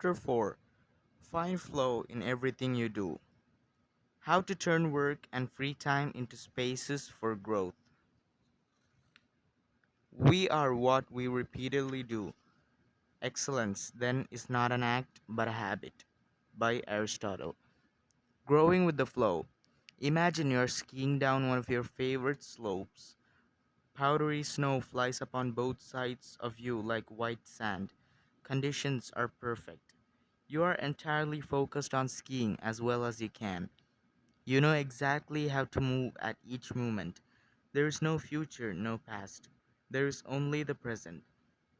Chapter 4. Find flow in everything you do. How to turn work and free time into spaces for growth. We are what we repeatedly do. Excellence, then, is not an act but a habit. By Aristotle. Growing with the flow. Imagine you're skiing down one of your favorite slopes. Powdery snow flies upon both sides of you like white sand. Conditions are perfect. You are entirely focused on skiing as well as you can. You know exactly how to move at each moment. There is no future, no past. There is only the present.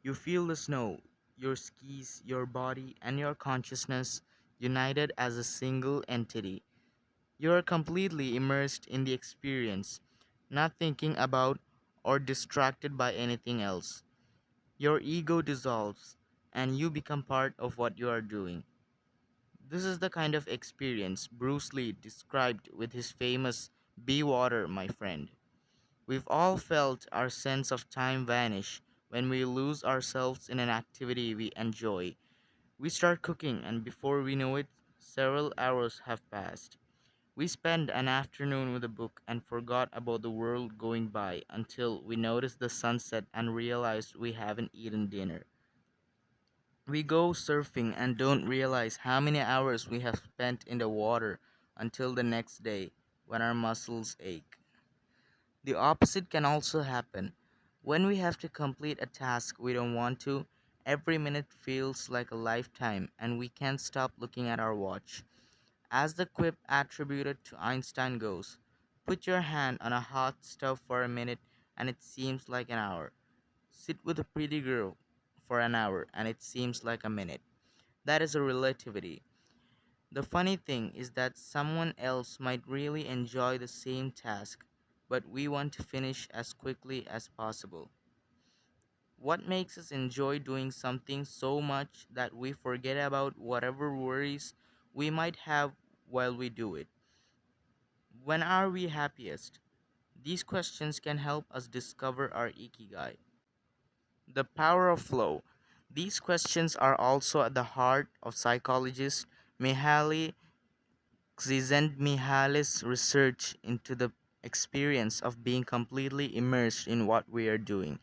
You feel the snow, your skis, your body, and your consciousness united as a single entity. You are completely immersed in the experience, not thinking about or distracted by anything else. Your ego dissolves, and you become part of what you are doing. This is the kind of experience Bruce Lee described with his famous "Be water, my friend." We've all felt our sense of time vanish when we lose ourselves in an activity we enjoy. We start cooking, and before we know it, several hours have passed. We spend an afternoon with a book and forgot about the world going by until we notice the sunset and realize we haven't eaten dinner. We go surfing and don't realize how many hours we have spent in the water until the next day when our muscles ache. The opposite can also happen. When we have to complete a task we don't want to, every minute feels like a lifetime and we can't stop looking at our watch. As the quip attributed to Einstein goes, put your hand on a hot stove for a minute and it seems like an hour. Sit with a pretty girl for an hour and it seems like a minute. That is a relativity. The funny thing is that someone else might really enjoy the same task, but we want to finish as quickly as possible. What makes us enjoy doing something so much that we forget about whatever worries we might have while we do it? When are we happiest? These questions can help us discover our Ikigai. The power of flow. These questions are also at the heart of psychologist Mihaly Csikszentmihalyi's research into the experience of being completely immersed in what we are doing.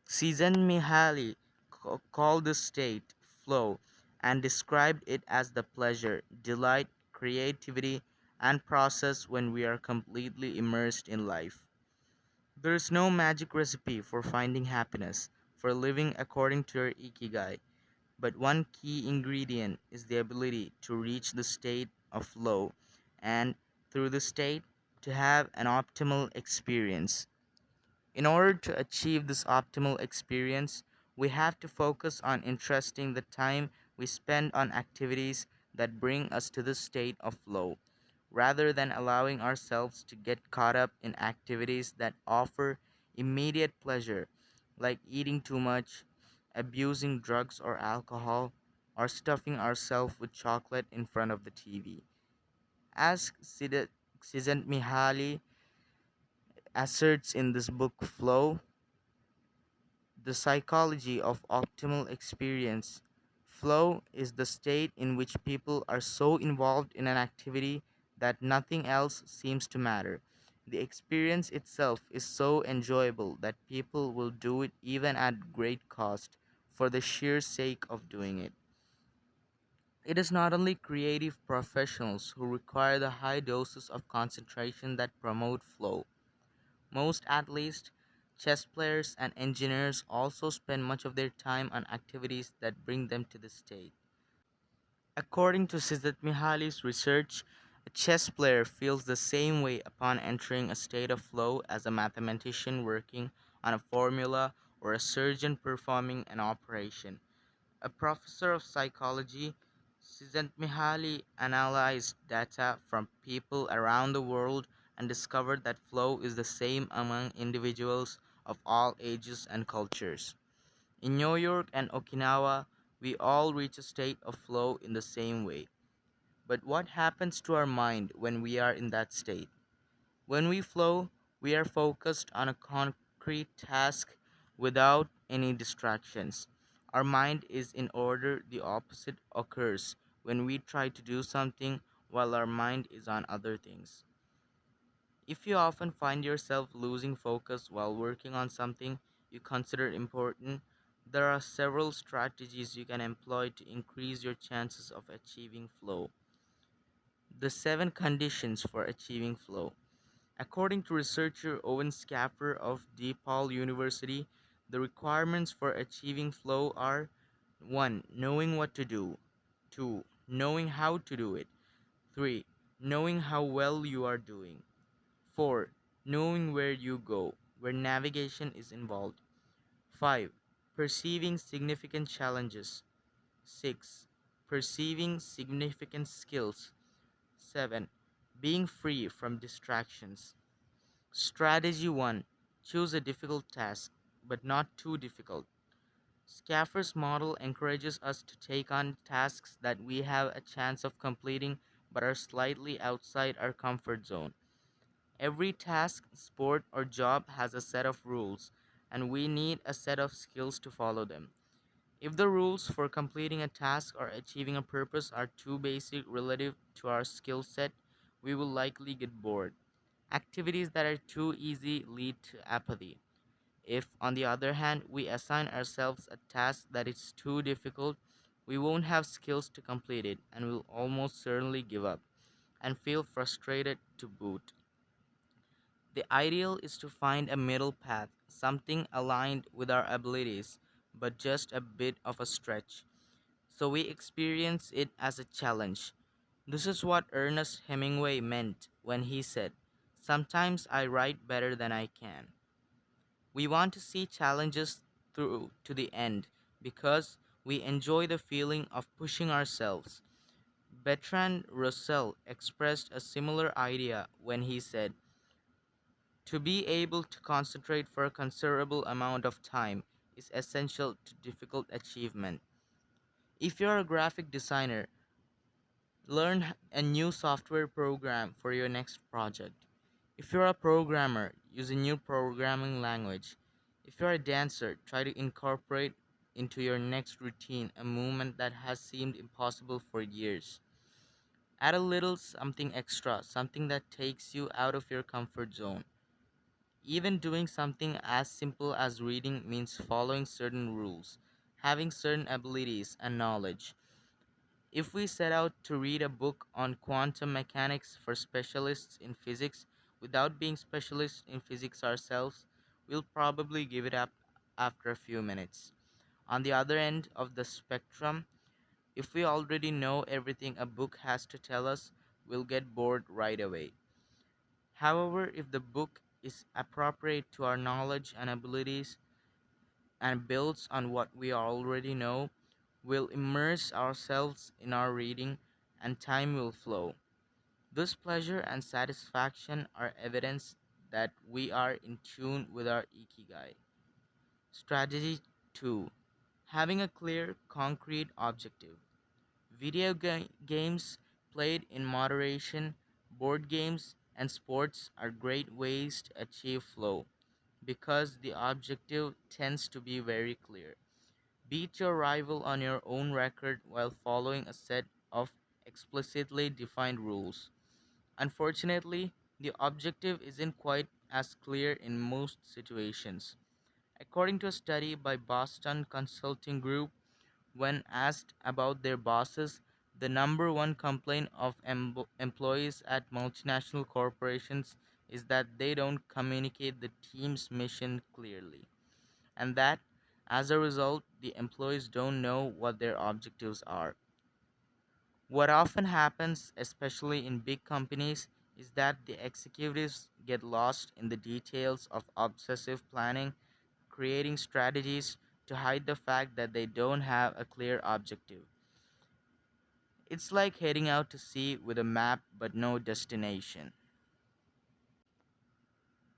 Csikszentmihalyi called the state flow and described it as the pleasure, delight, creativity, and process when we are completely immersed in life. There is no magic recipe for finding happiness, for living according to your ikigai, but one key ingredient is the ability to reach the state of flow and, through the state, to have an optimal experience. In order to achieve this optimal experience, we have to focus on interesting the time we spend on activities that bring us to the state of flow, rather than allowing ourselves to get caught up in activities that offer immediate pleasure, like eating too much, abusing drugs or alcohol, or stuffing ourselves with chocolate in front of the TV. As Csikszent Mihaly asserts in this book Flow, the psychology of optimal experience. Flow is the state in which people are so involved in an activity that nothing else seems to matter. The experience itself is so enjoyable that people will do it even at great cost for the sheer sake of doing it. It is not only creative professionals who require the high doses of concentration that promote flow. Most athletes, chess players, and engineers also spend much of their time on activities that bring them to this state. According to Siddharth Mihali's research, a chess player feels the same way upon entering a state of flow as a mathematician working on a formula or a surgeon performing an operation. A professor of psychology, Csikszentmihalyi analyzed data from people around the world and discovered that flow is the same among individuals of all ages and cultures. In New York and Okinawa, we all reach a state of flow in the same way. But what happens to our mind when we are in that state? When we flow, we are focused on a concrete task without any distractions. Our mind is in order, the opposite occurs when we try to do something while our mind is on other things. If you often find yourself losing focus while working on something you consider important, there are several strategies you can employ to increase your chances of achieving flow. The 7 conditions for achieving flow. According to researcher Owen Scaffer of DePaul University, the requirements for achieving flow are: 1. Knowing what to do, 2. Knowing how to do it, 3. Knowing how well you are doing, 4. Knowing where you go, where navigation is involved, 5. Perceiving significant challenges, 6. Perceiving significant skills, 7. Being free from distractions. Strategy 1. Choose a difficult task, but not too difficult. Scaffer's model encourages us to take on tasks that we have a chance of completing but are slightly outside our comfort zone. Every task, sport, or job has a set of rules, and we need a set of skills to follow them. If the rules for completing a task or achieving a purpose are too basic relative to our skill set, we will likely get bored. Activities that are too easy lead to apathy. If, on the other hand, we assign ourselves a task that is too difficult, we won't have skills to complete it and will almost certainly give up and feel frustrated to boot. The ideal is to find a middle path, something aligned with our abilities, but just a bit of a stretch, so we experience it as a challenge. This is what Ernest Hemingway meant when he said, "Sometimes I write better than I can." We want to see challenges through to the end because we enjoy the feeling of pushing ourselves. Bertrand Russell expressed a similar idea when he said, "To be able to concentrate for a considerable amount of time is essential to difficult achievement." If you're a graphic designer, learn a new software program for your next project. If you're a programmer, use a new programming language. If you're a dancer, try to incorporate into your next routine a movement that has seemed impossible for years. Add a little something extra, something that takes you out of your comfort zone. Even doing something as simple as reading means following certain rules, having certain abilities and knowledge. If we set out to read a book on quantum mechanics for specialists in physics without being specialists in physics ourselves, we'll probably give it up after a few minutes. On the other end of the spectrum, if we already know everything a book has to tell us, we'll get bored right away. However, if the book is appropriate to our knowledge and abilities and builds on what we already know, we'll immerse ourselves in our reading and time will flow. This pleasure and satisfaction are evidence that we are in tune with our Ikigai. Strategy 2. Having a clear, concrete objective. Games played in moderation, board games, and sports are great ways to achieve flow because the objective tends to be very clear. Beat your rival on your own record while following a set of explicitly defined rules. Unfortunately, the objective isn't quite as clear in most situations. According to a study by Boston Consulting Group, when asked about their bosses, the number one complaint of employees at multinational corporations is that they don't communicate the team's mission clearly, and that, as a result, the employees don't know what their objectives are. What often happens, especially in big companies, is that the executives get lost in the details of obsessive planning, creating strategies to hide the fact that they don't have a clear objective. It's like heading out to sea with a map but no destination.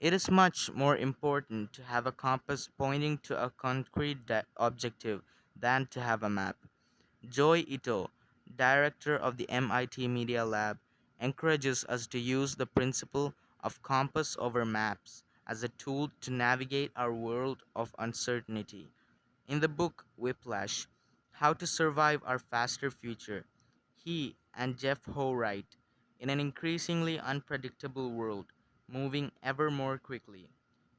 It is much more important to have a compass pointing to a concrete objective than to have a map. Joy Ito, director of the MIT Media Lab, encourages us to use the principle of compass over maps as a tool to navigate our world of uncertainty. In the book Whiplash, How to Survive Our Faster Future, he and Jeff Ho write, in an increasingly unpredictable world, moving ever more quickly,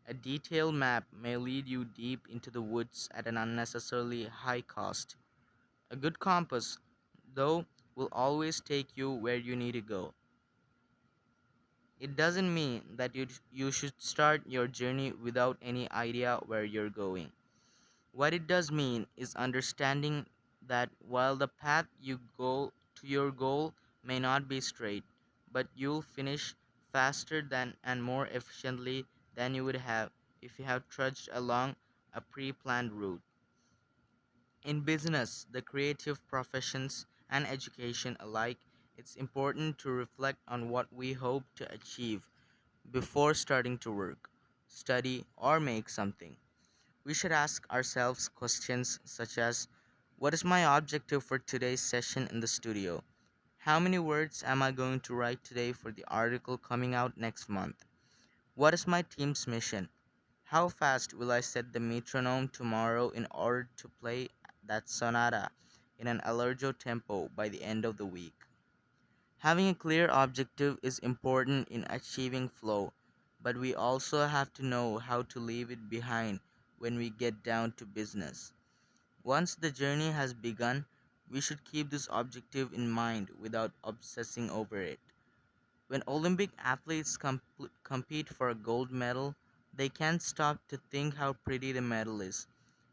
a detailed map may lead you deep into the woods at an unnecessarily high cost. A good compass, though, will always take you where you need to go. It doesn't mean that you should start your journey without any idea where you're going. What it does mean is understanding that while the path you go to your goal may not be straight, but you'll finish faster than and more efficiently than you would have if you have trudged along a pre-planned route. In business, the creative professions, and education alike, it's important to reflect on what we hope to achieve before starting to work, study, or make something. We should ask ourselves questions such as, what is my objective for today's session in the studio? How many words am I going to write today for the article coming out next month? What is my team's mission? How fast will I set the metronome tomorrow in order to play that sonata in an allegro tempo by the end of the week? Having a clear objective is important in achieving flow, but we also have to know how to leave it behind when we get down to business. Once the journey has begun, we should keep this objective in mind without obsessing over it. When Olympic athletes compete for a gold medal, they can't stop to think how pretty the medal is.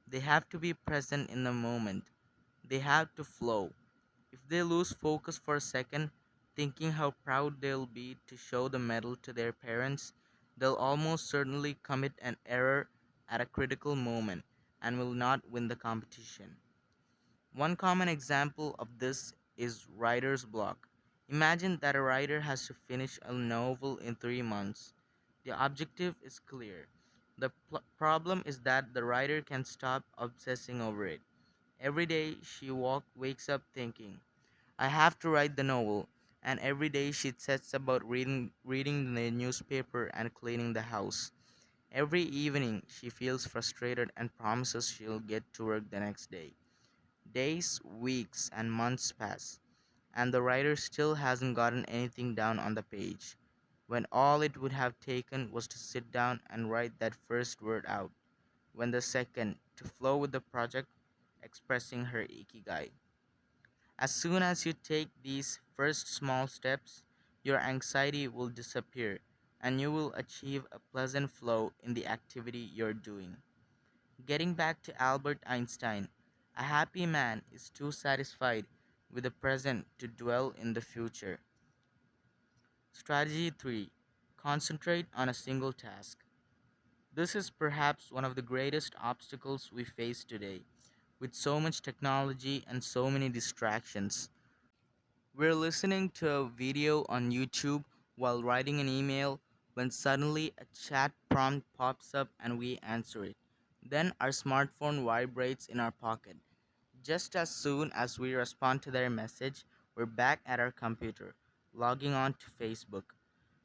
They have to be present in the moment. They have to flow. If they lose focus for a second, thinking how proud they'll be to show the medal to their parents, they'll almost certainly commit an error at a critical moment and will not win the competition. One common example of this is writer's block. Imagine that a writer has to finish a novel in 3 months. The objective is clear. The problem is that the writer can stop obsessing over it. Every day she wakes up thinking, I have to write the novel, and every day she sets about reading the newspaper and cleaning the house. Every evening she feels frustrated and promises she'll get to work the next day. Days, weeks, and months pass, and the writer still hasn't gotten anything down on the page, when all it would have taken was to sit down and write that first word out, when the second, to flow with the project, expressing her ikigai. As soon as you take these first small steps, your anxiety will disappear and you will achieve a pleasant flow in the activity you're doing. Getting back to Albert Einstein, a happy man is too satisfied with the present to dwell in the future. Strategy 3. Concentrate on a single task. This is perhaps one of the greatest obstacles we face today, with so much technology and so many distractions. We're listening to a video on YouTube while writing an email when suddenly a chat prompt pops up and we answer it. Then our smartphone vibrates in our pocket. Just as soon as we respond to their message, we're back at our computer, logging on to Facebook.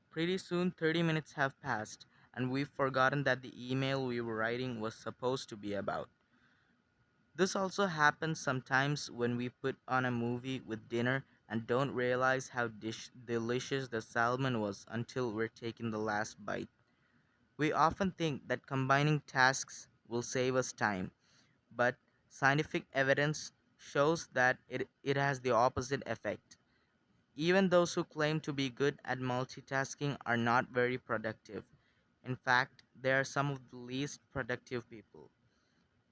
Pretty soon, 30 minutes have passed, and we've forgotten that the email we were writing was supposed to be about. This also happens sometimes when we put on a movie with dinner and don't realize how delicious the salmon was until we're taking the last bite. We often think that combining tasks will save us time, but scientific evidence shows that it has the opposite effect. Even those who claim to be good at multitasking are not very productive. In fact, they are some of the least productive people.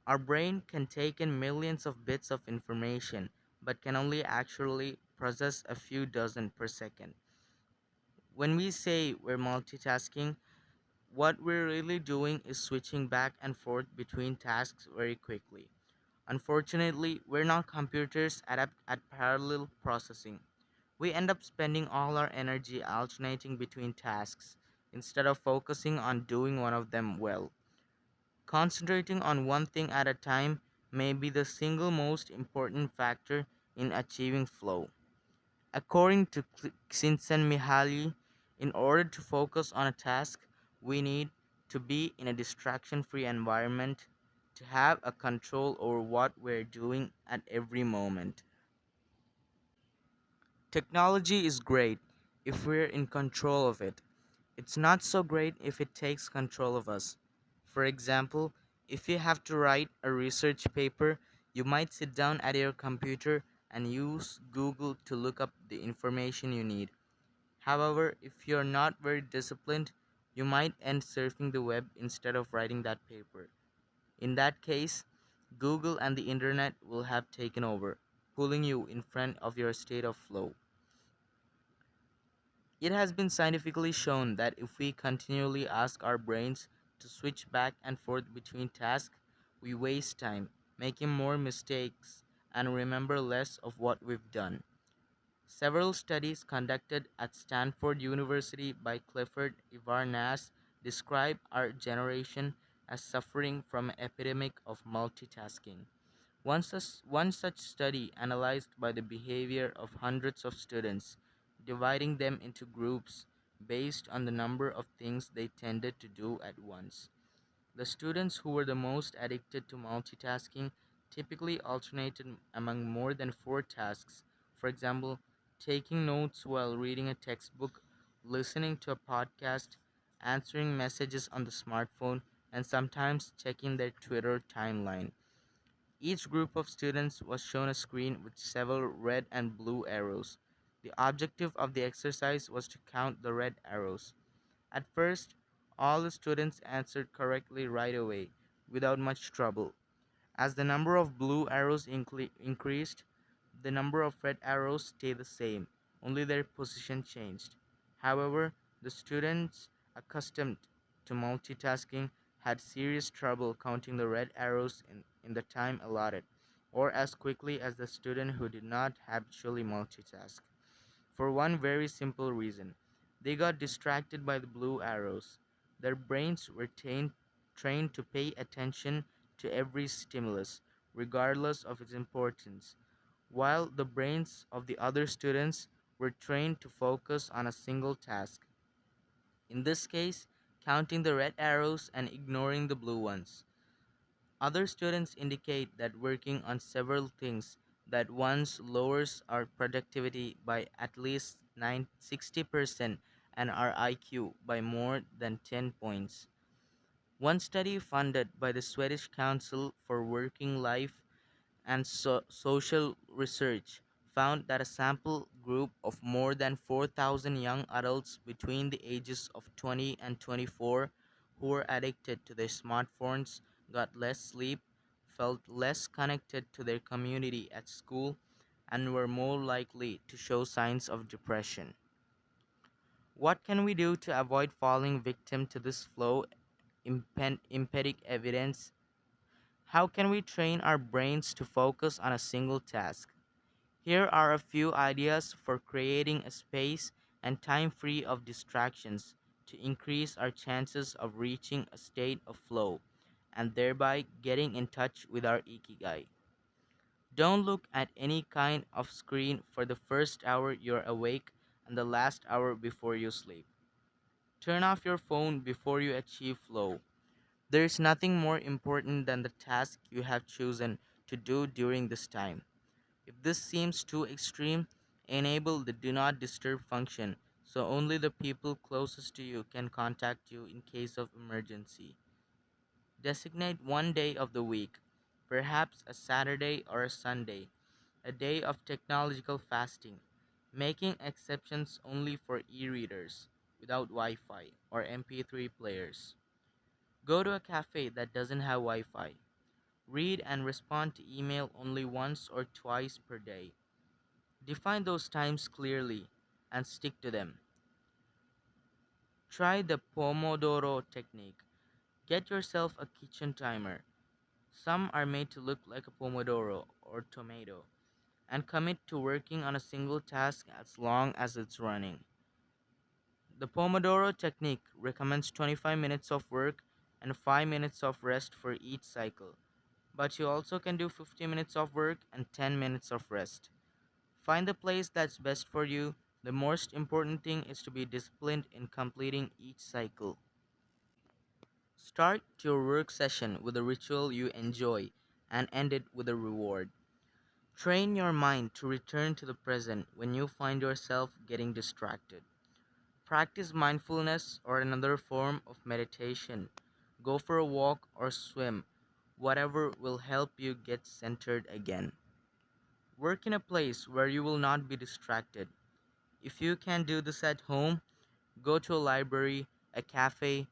Our brain can take in millions of bits of information, but can only actually process a few dozen per second. When we say we're multitasking, what we're really doing is switching back and forth between tasks very quickly. Unfortunately, we're not computers adept at parallel processing. We end up spending all our energy alternating between tasks instead of focusing on doing one of them well. Concentrating on one thing at a time may be the single most important factor in achieving flow. According to Csikszentmihalyi, in order to focus on a task, we need to be in a distraction-free environment, to have a control over what we're doing at every moment. Technology is great if we're in control of it. It's not so great if it takes control of us. For example, if you have to write a research paper, you might sit down at your computer and use Google to look up the information you need. However, if you're not very disciplined, you might end surfing the web instead of writing that paper. In that case, Google and the internet will have taken over, pulling you in front of your state of flow. It has been scientifically shown that if we continually ask our brains to switch back and forth between tasks, we waste time, making more mistakes, and remember less of what we've done. Several studies conducted at Stanford University by Clifford Ivarnas describe our generation as suffering from an epidemic of multitasking. One such study analyzed by the behavior of hundreds of students, dividing them into groups based on the number of things they tended to do at once. The students who were the most addicted to multitasking typically alternated among more than four tasks. For example, taking notes while reading a textbook, listening to a podcast, answering messages on the smartphone, and sometimes checking their Twitter timeline. Each group of students was shown a screen with several red and blue arrows. The objective of the exercise was to count the red arrows. At first, all the students answered correctly right away, without much trouble. As the number of blue arrows increased, the number of red arrows stayed the same, only their position changed. However, the students accustomed to multitasking had serious trouble counting the red arrows in the time allotted, or as quickly as the student who did not habitually multitask. For one very simple reason, they got distracted by the blue arrows. Their brains were trained to pay attention to every stimulus, regardless of its importance, while the brains of the other students were trained to focus on a single task. In this case, counting the red arrows and ignoring the blue ones. Other students indicate that working on several things that once lowers our productivity by at least 60% and our IQ by more than 10 points. One study funded by the Swedish Council for Working Life and Social Research found that a sample group of more than 4,000 young adults between the ages of 20 and 24 who were addicted to their smartphones got less sleep, felt less connected to their community at school, and were more likely to show signs of depression. What can we do to avoid falling victim to this flow empiric evidence? How can we train our brains to focus on a single task? Here are a few ideas for creating a space and time free of distractions to increase our chances of reaching a state of flow and thereby getting in touch with our Ikigai. Don't look at any kind of screen for the first hour you're awake and the last hour before you sleep. Turn off your phone before you achieve flow. There is nothing more important than the task you have chosen to do during this time. If this seems too extreme, enable the do not disturb function so only the people closest to you can contact you in case of emergency. Designate one day of the week, perhaps a Saturday or a Sunday, a day of technological fasting, making exceptions only for e-readers without Wi-Fi or MP3 players. Go to a cafe that doesn't have Wi-Fi. Read and respond to email only once or twice per day. Define those times clearly and stick to them. Try the Pomodoro technique. Get yourself a kitchen timer. Some are made to look like a pomodoro or tomato and commit to working on a single task as long as it's running. The Pomodoro technique recommends 25 minutes of work and 5 minutes of rest for each cycle, but you also can do 50 minutes of work and 10 minutes of rest. Find the place that's best for you. The most important thing is to be disciplined in completing each cycle. Start your work session with a ritual you enjoy and end it with a reward. Train your mind to return to the present when you find yourself getting distracted. Practice mindfulness or another form of meditation. Go for a walk or swim, whatever will help you get centered again. Work in a place where you will not be distracted. If you can do this at home, go to a library, a cafe.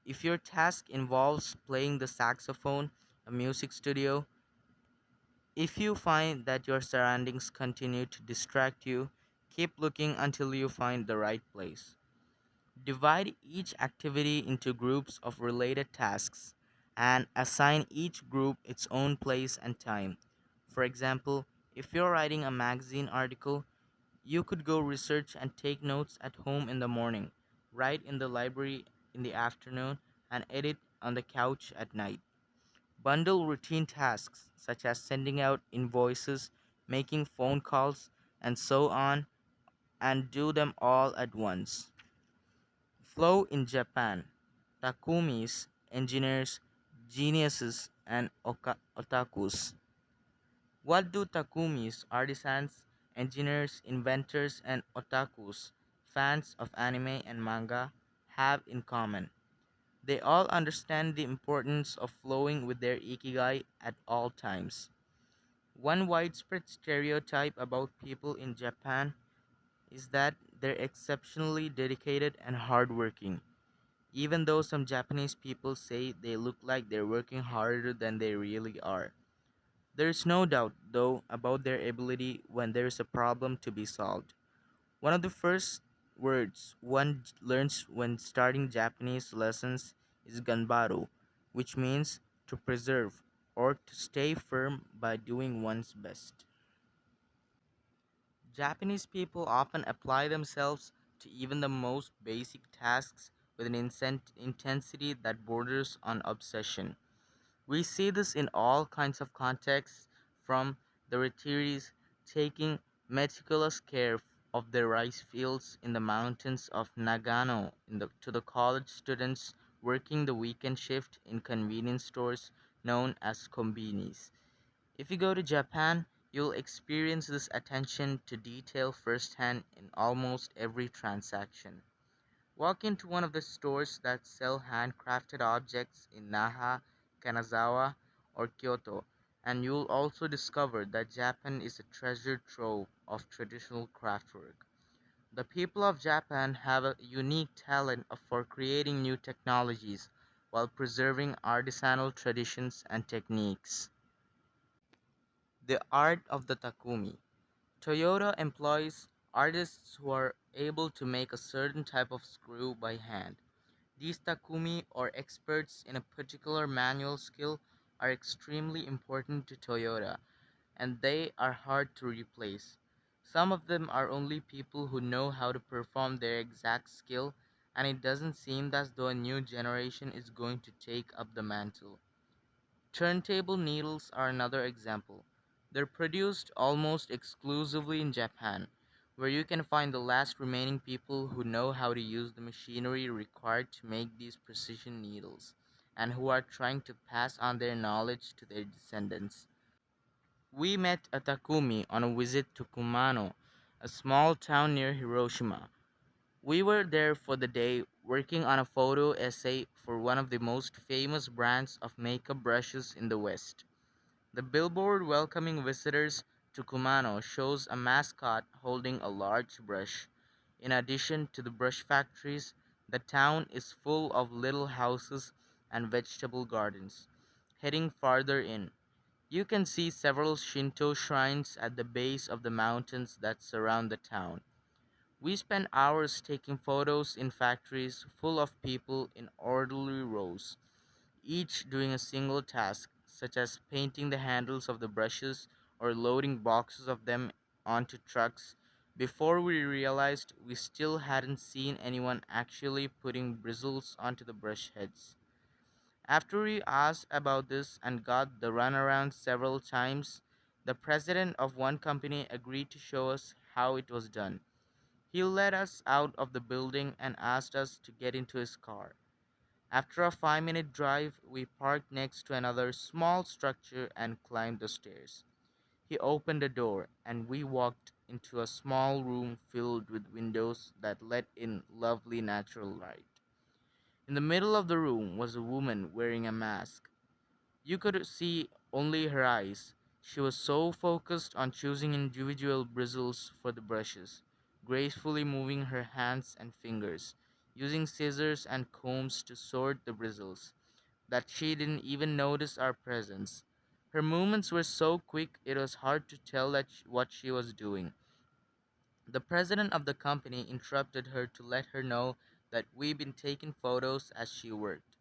If your task involves playing the saxophone, a music studio, if you find that your surroundings continue to distract you, keep looking until you find the right place. Divide each activity into groups of related tasks and assign each group its own place and time. For example, if you're writing a magazine article, you could go research and take notes at home in the morning, write in the library in the afternoon, and edit on the couch at night. Bundle routine tasks such as sending out invoices, making phone calls, and so on, and do them all at once. Flow in Japan. Takumis, engineers, geniuses, and otakus. What do takumis, artisans, engineers, inventors, and otakus, fans of anime and manga, have in common? They all understand the importance of flowing with their ikigai at all times. One widespread stereotype about people in Japan is that they're exceptionally dedicated and hardworking, even though some Japanese people say they look like they're working harder than they really are. There is no doubt, though, about their ability when there is a problem to be solved. One of the first words one learns when starting Japanese lessons is ganbaru, which means to preserve or to stay firm by doing one's best. Japanese people often apply themselves to even the most basic tasks with an intensity that borders on obsession. We see this in all kinds of contexts, from the retirees taking meticulous care of their rice fields in the mountains of Nagano to the college students working the weekend shift in convenience stores known as kombinis. If you go to Japan, you'll experience this attention to detail firsthand in almost every transaction. Walk into one of the stores that sell handcrafted objects in Naha, Kanazawa, or Kyoto, and you'll also discover that Japan is a treasure trove of traditional craftwork. The people of Japan have a unique talent for creating new technologies while preserving artisanal traditions and techniques. The art of the Takumi. Toyota employs artists who are able to make a certain type of screw by hand. These takumi, or experts in a particular manual skill, are extremely important to Toyota, and they are hard to replace. Some of them are only people who know how to perform their exact skill, and it doesn't seem as though a new generation is going to take up the mantle. Turntable needles are another example. They're produced almost exclusively in Japan, where you can find the last remaining people who know how to use the machinery required to make these precision needles, and who are trying to pass on their knowledge to their descendants. We met a Takumi on a visit to Kumano, a small town near Hiroshima. We were there for the day working on a photo essay for one of the most famous brands of makeup brushes in the West. The billboard welcoming visitors to Kumano shows a mascot holding a large brush. In addition to the brush factories, the town is full of little houses and vegetable gardens. Heading farther in, you can see several Shinto shrines at the base of the mountains that surround the town. We spent hours taking photos in factories full of people in orderly rows, each doing a single task, such as painting the handles of the brushes or loading boxes of them onto trucks, before we realized we still hadn't seen anyone actually putting bristles onto the brush heads. After we asked about this and got the runaround several times, the president of one company agreed to show us how it was done. He led us out of the building and asked us to get into his car. After a 5-minute drive, we parked next to another small structure and climbed the stairs. He opened a door, and we walked into a small room filled with windows that let in lovely natural light. In the middle of the room was a woman wearing a mask. You could see only her eyes. She was so focused on choosing individual bristles for the brushes, gracefully moving her hands and fingers, using scissors and combs to sort the bristles, that she didn't even notice our presence. Her movements were so quick it was hard to tell what she was doing. The president of the company interrupted her to let her know that we'd been taking photos as she worked.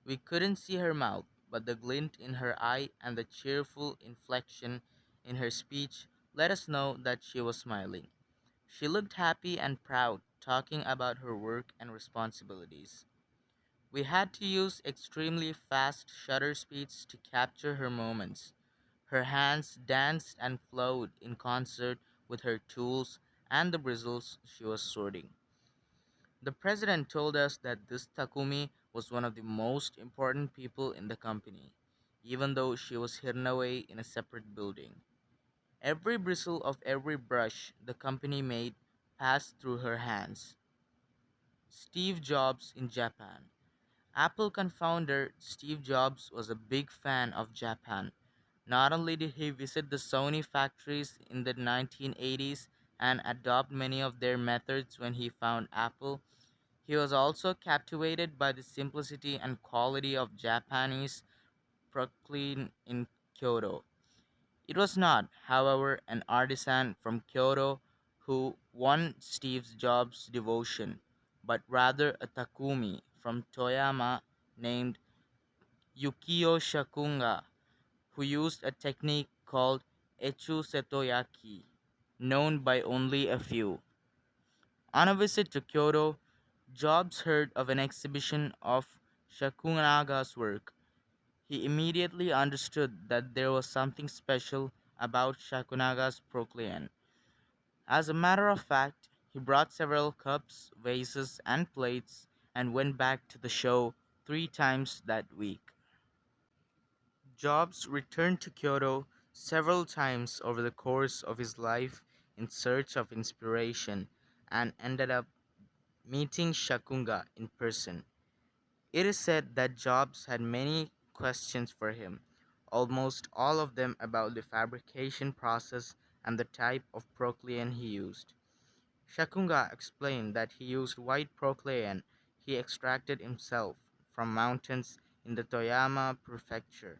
We couldn't see her mouth, but the glint in her eye and the cheerful inflection in her speech let us know that she was smiling. She looked happy and proud, talking about her work and responsibilities. We had to use extremely fast shutter speeds to capture her moments. Her hands danced and flowed in concert with her tools and the bristles she was sorting. The president told us that this Takumi was one of the most important people in the company, even though she was hidden away in a separate building. Every bristle of every brush the company made passed through her hands. Steve Jobs in Japan. Apple co-founder Steve Jobs was a big fan of Japan. Not only did he visit the Sony factories in the 1980s and adopt many of their methods when he found Apple, he was also captivated by the simplicity and quality of Japanese porcelain in Kyoto. It was not, however, an artisan from Kyoto who won Steve Jobs' devotion, but rather a Takumi from Toyama named Yukio Shakunga, who used a technique called Echu Setoyaki, known by only a few. On a visit to Kyoto, Jobs heard of an exhibition of Shakunaga's work. He immediately understood that there was something special about Shakunaga's proclean. As a matter of fact, he brought several cups, vases, and plates and went back to the show 3 times that week. Jobs returned to Kyoto several times over the course of his life in search of inspiration and ended up meeting Shakunga in person. It is said that Jobs had many questions for him, almost all of them about the fabrication process and the type of proclean he used. Shakunga explained that he used white proclean he extracted himself from mountains in the Toyama prefecture,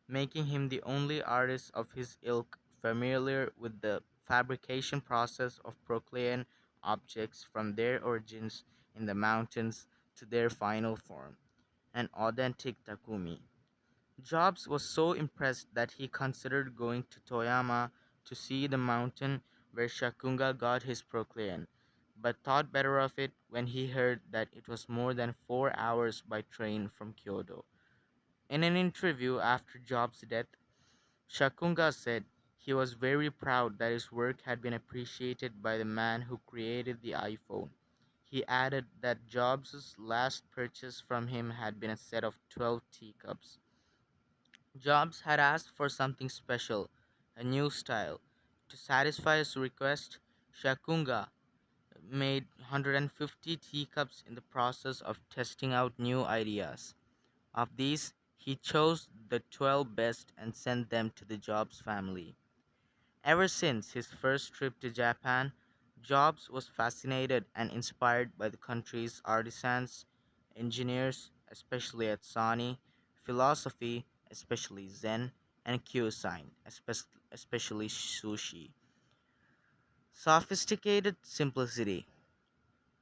making him the only artist of his ilk familiar with the fabrication process of proclean objects from their origins in the mountains to their final form, an authentic Takumi. Jobs was so impressed that he considered going to Toyama to see the mountain where Shakunga got his proclean, but thought better of it when he heard that it was more than 4 hours by train from Kyoto. In an interview after Jobs' death, Shakunga said he was very proud that his work had been appreciated by the man who created the iPhone. He added that Jobs' last purchase from him had been a set of 12 teacups. Jobs had asked for something special, a new style. To satisfy his request, Shakunga made 150 teacups in the process of testing out new ideas. Of these, he chose the 12 best and sent them to the Jobs family. Ever since his first trip to Japan, Jobs was fascinated and inspired by the country's artisans, engineers, especially at Sony, philosophy, especially Zen, and cuisine, especially sushi. Sophisticated simplicity.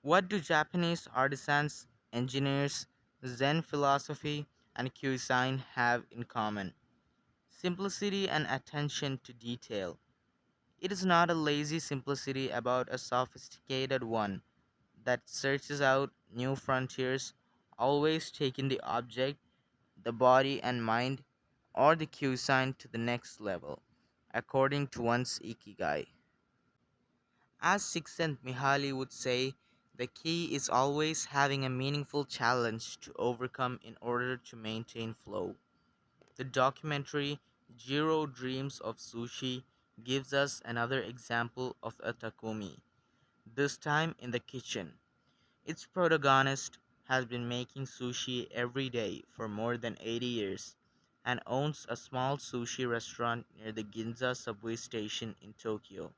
What do Japanese artisans, engineers, Zen philosophy, and cuisine have in common? Simplicity and attention to detail. It is not a lazy simplicity about a sophisticated one that searches out new frontiers, always taking the object, the body and mind, or the cuisine to the next level, according to one's Ikigai. As Csikszentmihalyi would say, The key is always having a meaningful challenge to overcome in order to maintain flow. The documentary Jiro Dreams of Sushi gives us another example of a Takumi, this time in the kitchen. Its protagonist has been making sushi every day for more than 80 years and owns a small sushi restaurant near the Ginza subway station in Tokyo.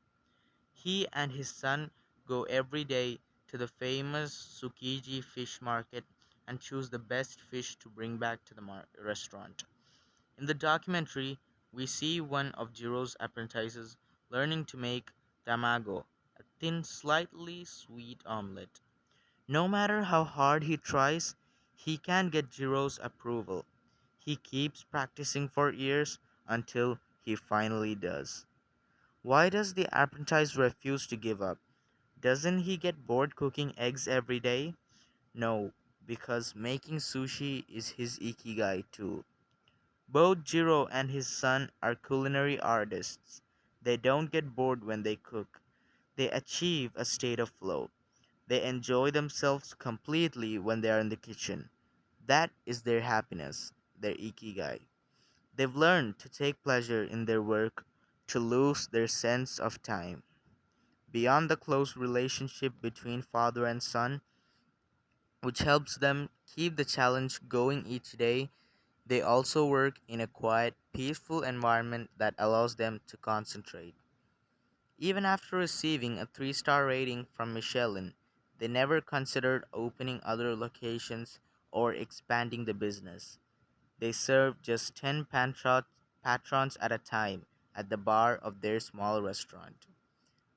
He and his son go every day to the famous Tsukiji fish market and choose the best fish to bring back to the restaurant. In the documentary, we see one of Jiro's apprentices learning to make tamago, a thin, slightly sweet omelette. No matter how hard he tries, he can't get Jiro's approval. He keeps practicing for years until he finally does. Why does the apprentice refuse to give up? Doesn't he get bored cooking eggs every day? No, because making sushi is his ikigai too. Both Jiro and his son are culinary artists. They don't get bored when they cook. They achieve a state of flow. They enjoy themselves completely when they are in the kitchen. That is their happiness, their ikigai. They've learned to take pleasure in their work, to lose their sense of time. Beyond the close relationship between father and son, which helps them keep the challenge going each day, they also work in a quiet, peaceful environment that allows them to concentrate. Even after receiving a 3-star rating from Michelin, they never considered opening other locations or expanding the business. They serve just 10 patrons at a time at the bar of their small restaurant.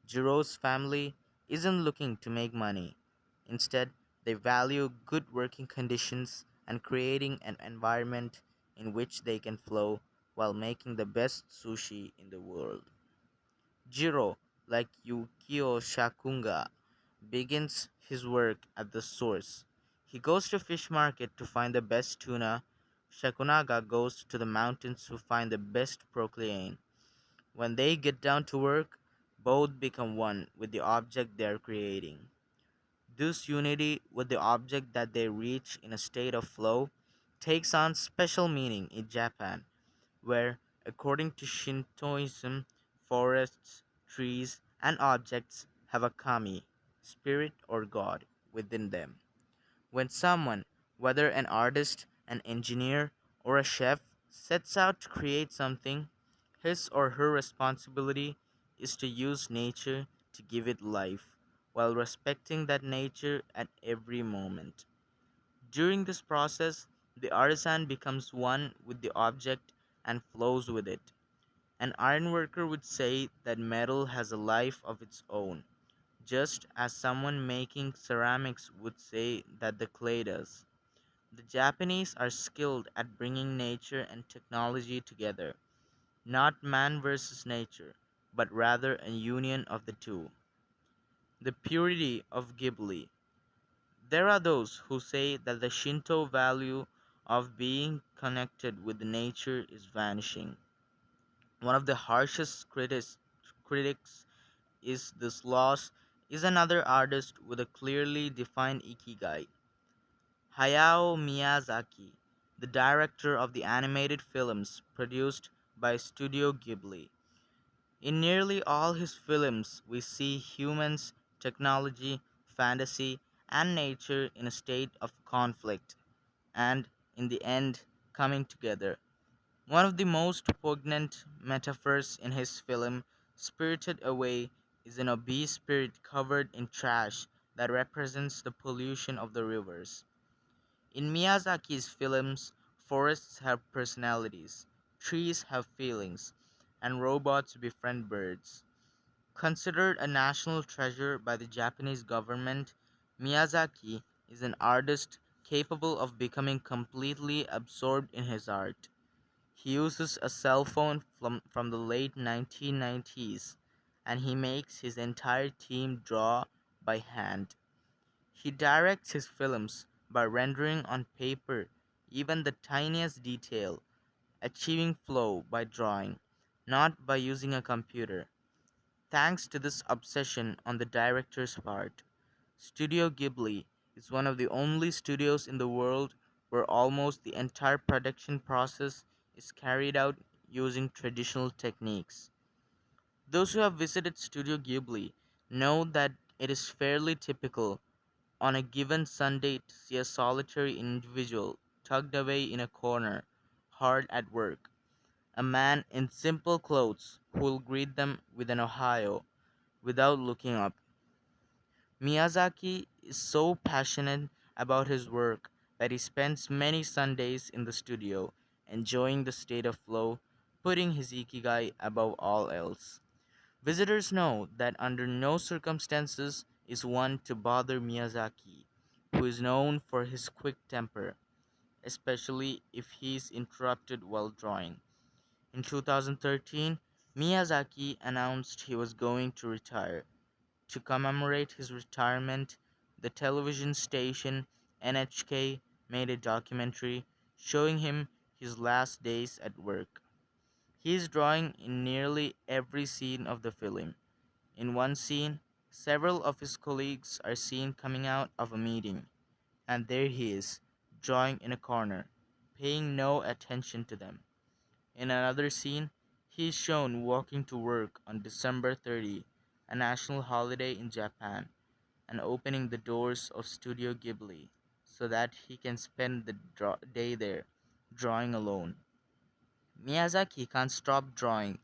Jiro's family isn't looking to make money. Instead, they value good working conditions and creating an environment in which they can flow while making the best sushi in the world. Jiro, like Yukio Shakunga, begins his work at the source. He goes to fish market to find the best tuna. Shakunaga goes to the mountains to find the best procleane. When they get down to work, both become one with the object they are creating. This unity with the object that they reach in a state of flow takes on special meaning in Japan, where, according to Shintoism, forests, trees, and objects have a kami, spirit or god, within them. When someone, whether an artist, an engineer, or a chef, sets out to create something, his or her responsibility is to use nature to give it life, while respecting that nature at every moment. During this process, the artisan becomes one with the object and flows with it. An ironworker would say that metal has a life of its own, just as someone making ceramics would say that the clay does. The Japanese are skilled at bringing nature and technology together, not man versus nature, but rather a union of the two. The purity of Ghibli. There are those who say that the Shinto value of being connected with nature is vanishing. One of the harshest critics is this loss is another artist with a clearly defined ikigai, Hayao Miyazaki, the director of the animated films produced by Studio Ghibli. In nearly all his films, we see humans, technology, fantasy, and nature in a state of conflict, and, in the end, coming together. One of the most poignant metaphors in his film, Spirited Away, is an obese spirit covered in trash that represents the pollution of the rivers. In Miyazaki's films, forests have personalities, trees have feelings, and robots befriend birds. Considered a national treasure by the Japanese government, Miyazaki is an artist capable of becoming completely absorbed in his art. He uses a cell phone from the late 1990s, and he makes his entire team draw by hand. He directs his films by rendering on paper even the tiniest detail, achieving flow by drawing, not by using a computer. Thanks to this obsession on the director's part, Studio Ghibli is one of the only studios in the world where almost the entire production process is carried out using traditional techniques. Those who have visited Studio Ghibli know that it is fairly typical on a given Sunday to see a solitary individual tucked away in a corner, hard at work. A man in simple clothes who will greet them with an Ohio without looking up. Miyazaki is so passionate about his work that he spends many Sundays in the studio, enjoying the state of flow, putting his Ikigai above all else. Visitors know that under no circumstances is one to bother Miyazaki, who is known for his quick temper, especially if he is interrupted while drawing. In 2013, Miyazaki announced he was going to retire. To commemorate his retirement, the television station NHK made a documentary showing him his last days at work. He is drawing in nearly every scene of the film. In one scene, several of his colleagues are seen coming out of a meeting, and there he is, drawing in a corner, paying no attention to them. In another scene, he is shown walking to work on December 30, a national holiday in Japan, and opening the doors of Studio Ghibli so that he can spend the day there, drawing alone. Miyazaki can't stop drawing.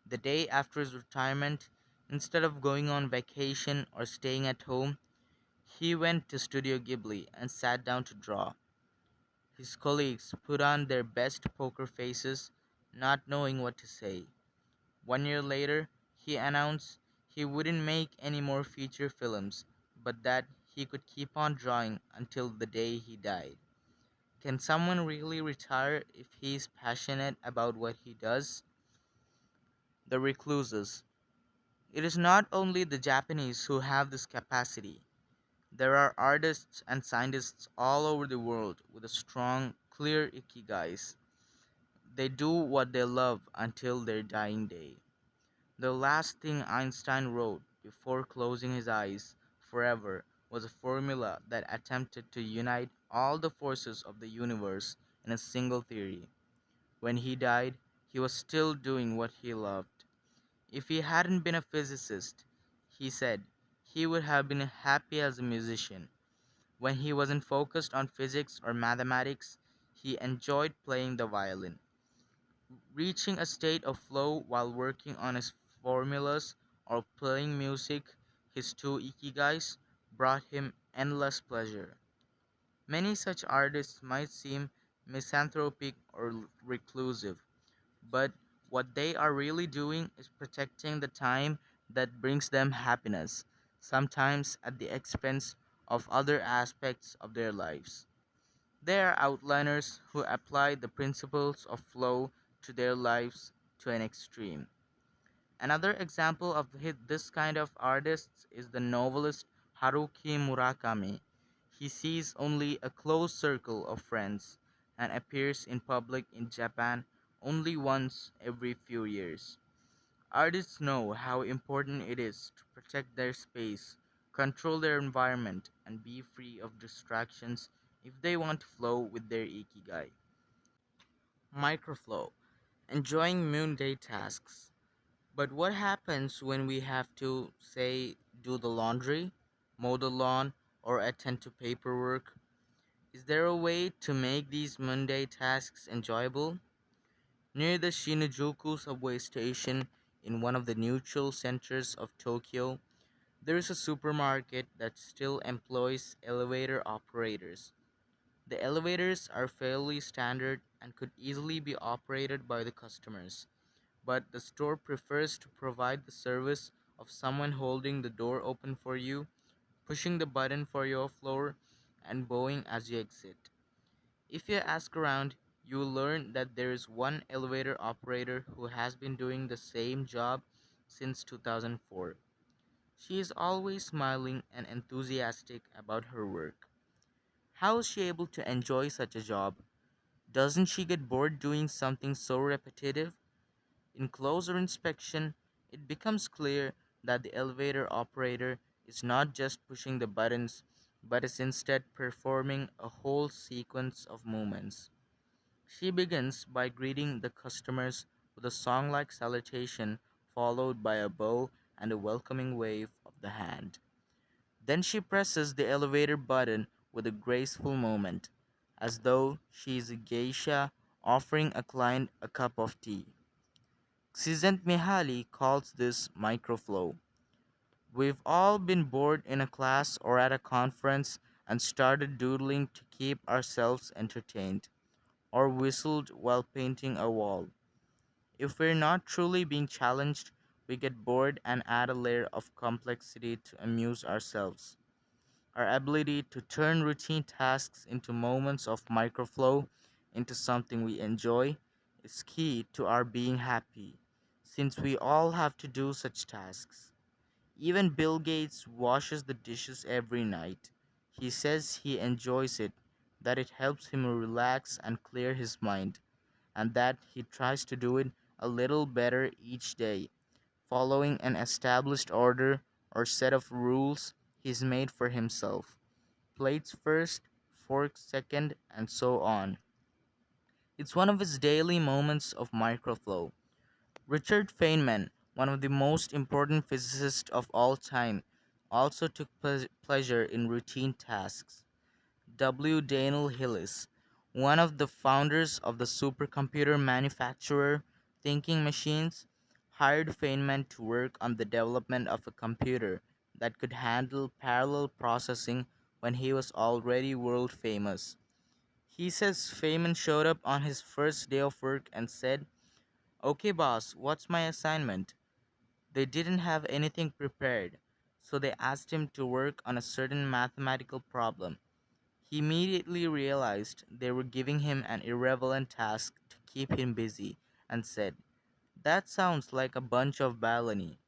The day after his retirement, instead of going on vacation or staying at home, he went to Studio Ghibli and sat down to draw. His colleagues put on their best poker faces, not knowing what to say. 1 year later, he announced he wouldn't make any more feature films, but that he could keep on drawing until the day he died. Can someone really retire if he is passionate about what he does? The recluses. It is not only the Japanese who have this capacity. There are artists and scientists all over the world with a strong, clear ikigais. They do what they love until their dying day. The last thing Einstein wrote before closing his eyes forever was a formula that attempted to unite all the forces of the universe in a single theory. When he died, he was still doing what he loved. If he hadn't been a physicist, he said, he would have been happy as a musician. When he wasn't focused on physics or mathematics, he enjoyed playing the violin. Reaching a state of flow while working on his formulas or playing music, his two ikigais, brought him endless pleasure. Many such artists might seem misanthropic or reclusive, but what they are really doing is protecting the time that brings them happiness, sometimes at the expense of other aspects of their lives. They are outliners who apply the principles of flow to their lives to an extreme. Another example of this kind of artist is the novelist Haruki Murakami. He sees only a close circle of friends and appears in public in Japan only once every few years. Artists know how important it is to protect their space, control their environment, and be free of distractions if they want to flow with their ikigai. Microflow, enjoying noonday tasks. But what happens when we have to, say, do the laundry, mow the lawn, or attend to paperwork? Is there a way to make these mundane tasks enjoyable? Near the Shinjuku subway station in one of the neutral centers of Tokyo, there is a supermarket that still employs elevator operators. The elevators are fairly standard and could easily be operated by the customers, but the store prefers to provide the service of someone holding the door open for you, pushing the button for your floor, and bowing as you exit. If you ask around, you will learn that there is one elevator operator who has been doing the same job since 2004. She is always smiling and enthusiastic about her work. How is she able to enjoy such a job? Doesn't she get bored doing something so repetitive? In closer inspection, it becomes clear that the elevator operator is not just pushing the buttons, but is instead performing a whole sequence of movements. She begins by greeting the customers with a song like salutation, followed by a bow and a welcoming wave of the hand. Then she presses the elevator button with a graceful movement, as though she is a geisha offering a client a cup of tea. Mihaly calls this microflow. We've all been bored in a class or at a conference and started doodling to keep ourselves entertained, or whistled while painting a wall. If we're not truly being challenged, we get bored and add a layer of complexity to amuse ourselves. Our ability to turn routine tasks into moments of microflow, into something we enjoy, is key to our being happy, since we all have to do such tasks. Even Bill Gates washes the dishes every night. He says he enjoys it, that it helps him relax and clear his mind, and that he tries to do it a little better each day, following an established order or set of rules he's made for himself. Plates first, forks second, and so on. It's one of his daily moments of microflow. Richard Feynman, one of the most important physicists of all time, also took pleasure in routine tasks. W. Daniel Hillis, one of the founders of the supercomputer manufacturer Thinking Machines, hired Feynman to work on the development of a computer that could handle parallel processing when he was already world famous. He says Feynman showed up on his first day of work and said, "Okay, boss, what's my assignment?" They didn't have anything prepared, so they asked him to work on a certain mathematical problem. He immediately realized they were giving him an irrelevant task to keep him busy and said, "That sounds like a bunch of baloney.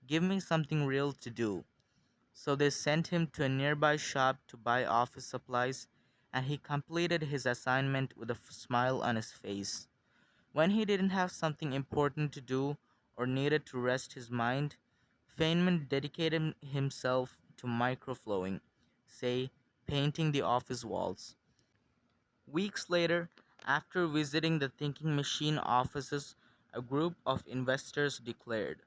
Give me something real to do." So they sent him to a nearby shop to buy office supplies, and he completed his assignment with a smile on his face. When he didn't have something important to do or needed to rest his mind, Feynman dedicated himself to microflowing, say, painting the office walls. Weeks later, after visiting the Thinking Machine offices, a group of investors declared,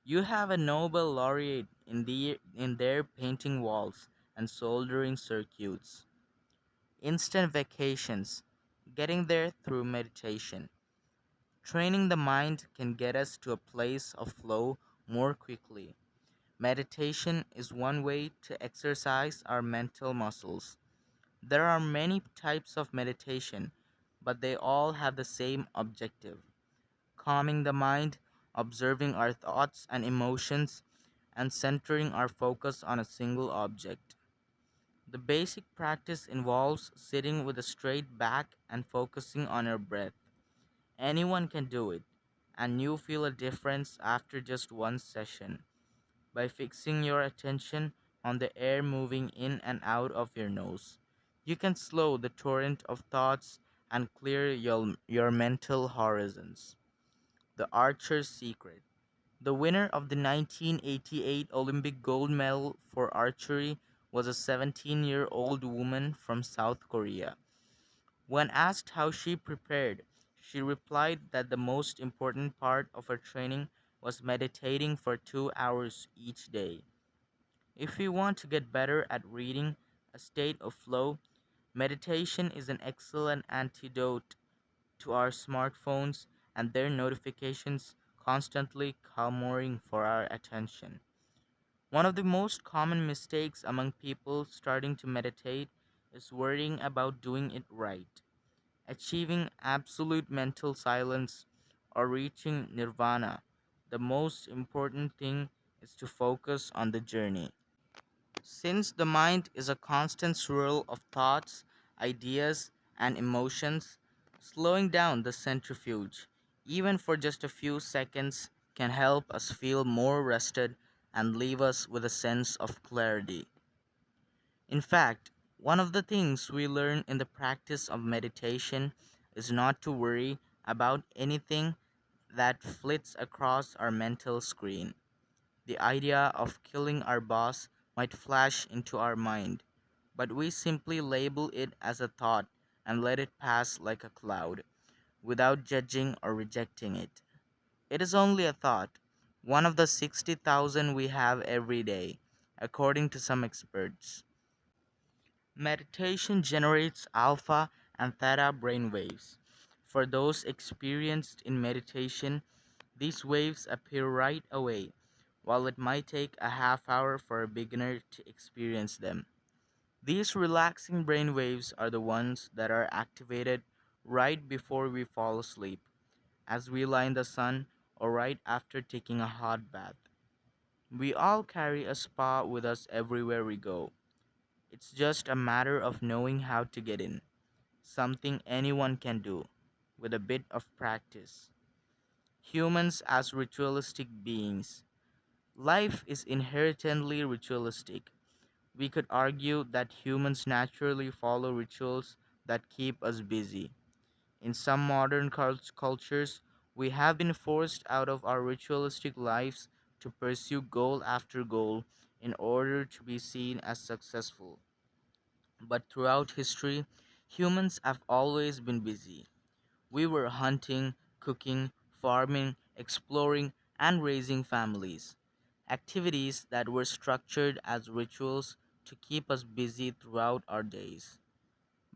"You have a Nobel laureate in there painting walls and soldering circuits." Instant vacations, getting there through meditation. Training the mind can get us to a place of flow more quickly. Meditation is one way to exercise our mental muscles. There are many types of meditation, but they all have the same objective: calming the mind, observing our thoughts and emotions, and centering our focus on a single object. The basic practice involves sitting with a straight back and focusing on your breath. Anyone can do it, and you feel a difference after just one session. By fixing your attention on the air moving in and out of your nose, you can slow the torrent of thoughts and clear your mental horizons. The Archer's Secret. The winner of the 1988 Olympic gold medal for archery was a 17-year-old woman from South Korea. When asked how she prepared, she replied that the most important part of her training was meditating for 2 hours each day. If we want to get better at reading a state of flow, meditation is an excellent antidote to our smartphones and their notifications constantly clamoring for our attention. One of the most common mistakes among people starting to meditate is worrying about doing it right. Achieving absolute mental silence or reaching nirvana, the most important thing is to focus on the journey. Since the mind is a constant swirl of thoughts, ideas, and emotions, slowing down the centrifuge, even for just a few seconds, can help us feel more rested and leave us with a sense of clarity. In fact, one of the things we learn in the practice of meditation is not to worry about anything that flits across our mental screen. The idea of killing our boss might flash into our mind, but we simply label it as a thought and let it pass like a cloud, without judging or rejecting it. It is only a thought, one of the 60,000 we have every day, according to some experts. Meditation generates alpha and theta brainwaves. For those experienced in meditation, these waves appear right away, while it might take a half hour for a beginner to experience them. These relaxing brainwaves are the ones that are activated right before we fall asleep, as we lie in the sun, or right after taking a hot bath. We all carry a spa with us everywhere we go. It's just a matter of knowing how to get in, something anyone can do, with a bit of practice. Humans as ritualistic beings. Life is inherently ritualistic. We could argue that humans naturally follow rituals that keep us busy. In some modern cultures, we have been forced out of our ritualistic lives to pursue goal after goal in order to be seen as successful. But throughout history, humans have always been busy. We were hunting, cooking, farming, exploring, and raising families. Activities that were structured as rituals to keep us busy throughout our days.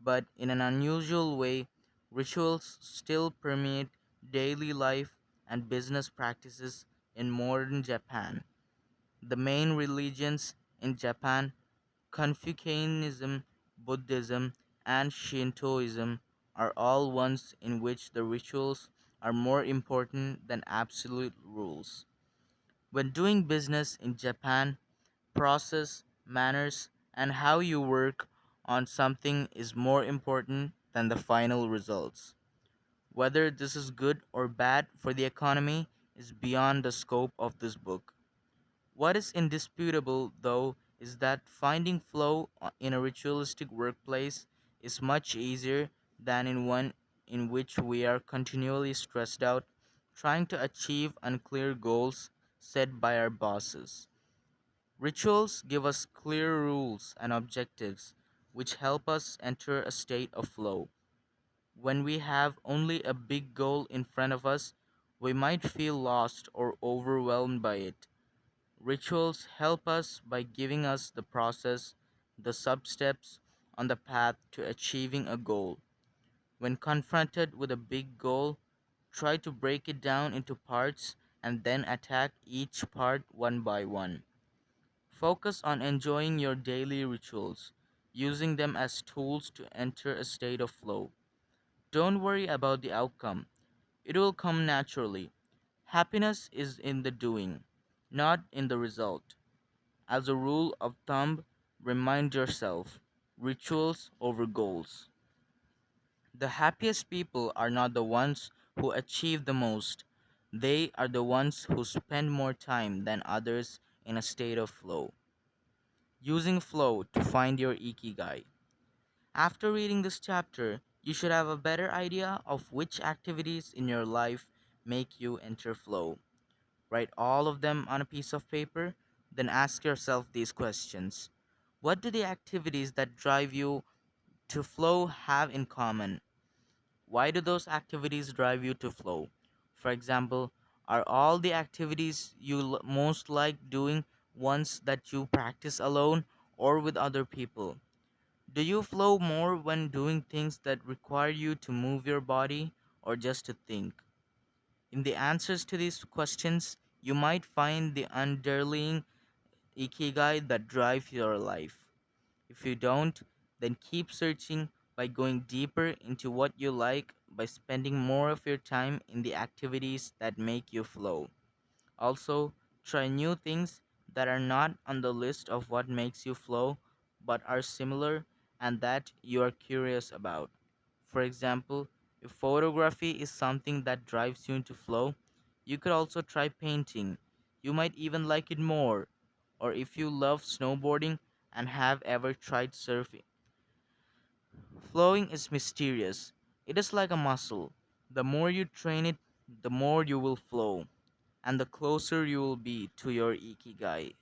But in an unusual way, rituals still permeate daily life and business practices in modern Japan. The main religions in Japan, Confucianism, Buddhism, and Shintoism, are all ones in which the rituals are more important than absolute rules. When doing business in Japan, process, manners, and how you work on something is more important than the final results. Whether this is good or bad for the economy is beyond the scope of this book. What is indisputable, though, is that finding flow in a ritualistic workplace is much easier than in one in which we are continually stressed out trying to achieve unclear goals set by our bosses. Rituals give us clear rules and objectives which help us enter a state of flow. When we have only a big goal in front of us, we might feel lost or overwhelmed by it. Rituals help us by giving us the process, the sub steps on the path to achieving a goal. When confronted with a big goal, try to break it down into parts and then attack each part one by one. Focus on enjoying your daily rituals, using them as tools to enter a state of flow. Don't worry about the outcome, it will come naturally. Happiness is in the doing, not in the result. As a rule of thumb, remind yourself rituals over goals. The happiest people are not the ones who achieve the most, they are the ones who spend more time than others in a state of flow. Using flow to find your Ikigai. After reading this chapter, you should have a better idea of which activities in your life make you enter flow. Write all of them on a piece of paper, then ask yourself these questions. What do the activities that drive you to flow have in common? Why do those activities drive you to flow? For example, are all the activities you most like doing ones that you practice alone or with other people? Do you flow more when doing things that require you to move your body or just to think? In the answers to these questions, you might find the underlying ikigai that drives your life. If you don't, then keep searching by going deeper into what you like by spending more of your time in the activities that make you flow. Also, try new things that are not on the list of what makes you flow but are similar and that you are curious about. For example, if photography is something that drives you into flow, you could also try painting. You might even like it more. Or if you love snowboarding and have ever tried surfing. Flowing is mysterious. It is like a muscle. The more you train it, the more you will flow, and the closer you will be to your ikigai.